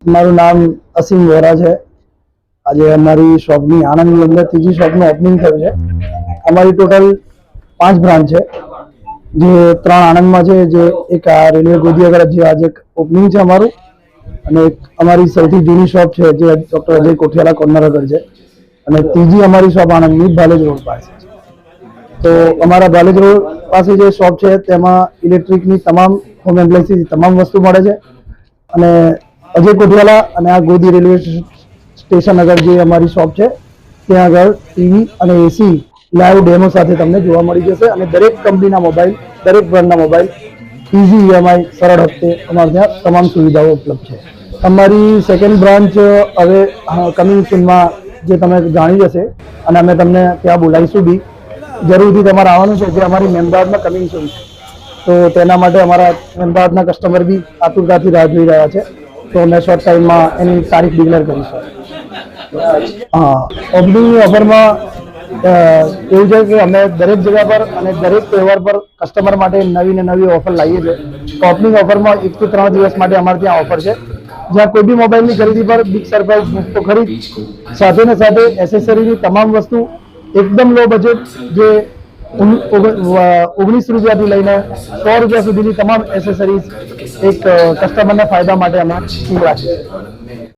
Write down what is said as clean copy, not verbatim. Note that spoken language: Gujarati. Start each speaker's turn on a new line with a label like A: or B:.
A: મારું નામ અસીમ વોરા છે। આજે અમારી શોપની આણંદની અંદર ત્રીજી શોપનું ઓપનિંગ થયું છે। અમારી ટોટલ 5 બ્રાન્ચ છે, જે 3 આણંદમાં છે, જે એક આ રેલવે ગોદીનગર જે આજે ઓપનિંગ છે અમારું, અને એક અમારી સૌથી જૂની શોપ છે જે ડૉક્ટર અજય કોઠિયાલા કોર્નર આગળ છે, અને ત્રીજી અમારી શોપ આણંદની ભાલેજ રોડ પાસે છે। તો અમારા ભાલેજ રોડ પાસે જે શોપ છે તેમાં ઇલેક્ટ્રિકની તમામ હોમ એપ્લાયન્સીસ તમામ વસ્તુ મળે છે, અને અજય કોઠિયાલા અને આ ગોદી રેલવે સ્ટેશન આગળ જે અમારી શોપ છે ત્યાં આગળ ટીવી અને એસી લાઈવ ડેમો સાથે તમને જોવા મળી જશે, અને દરેક કંપનીના મોબાઈલ, દરેક બ્રાન્ડના મોબાઈલ ઇઝી ઈએમઆઈ સરળ હપ્તે અમારે ત્યાં તમામ સુવિધાઓ ઉપલબ્ધ છે। અમારી સેકન્ડ બ્રાન્ચ હવે કમિંગ સૂનમાં જે તમે જાણી જશે, અને અમે તમને ત્યાં બોલાવીશું બી, જરૂરથી તમારે આવવાનું છે, જે અમારી અમદાવાદમાં કમિંગ સૂન છે। તો તેના માટે અમારા અમદાવાદના કસ્ટમર બી આતુરતાથી રાહ જોઈ રહ્યા છે, તો અમે શોર્ટ ટાઈમમાં એની તારીખ ડિક્લેર કરીશું। હા, ઓપનિંગની ઓફરમાં એવું છે કે અમે દરેક જગ્યા પર અને દરેક તહેવાર પર કસ્ટમર માટે નવી ને નવી ઓફર લાવીએ છીએ। ઓપનિંગ ઓફરમાં 1 થી 3 દિવસ માટે અમારે ત્યાં ઓફર છે, જ્યાં કોઈ બી મોબાઈલની ખરીદી પર બિગ સરપ્રાઈઝ મુફ્ત ખરીદ, સાથે ને સાથે એસેસરીની તમામ વસ્તુ એકદમ લો બજેટ, જે 19 રૂપિયાથી લઈને 100 રૂપિયા સુધીની તમામ એસેસરીઝ એક કસ્ટમરના ફાયદા માટે અમે રાખીએ છીએ।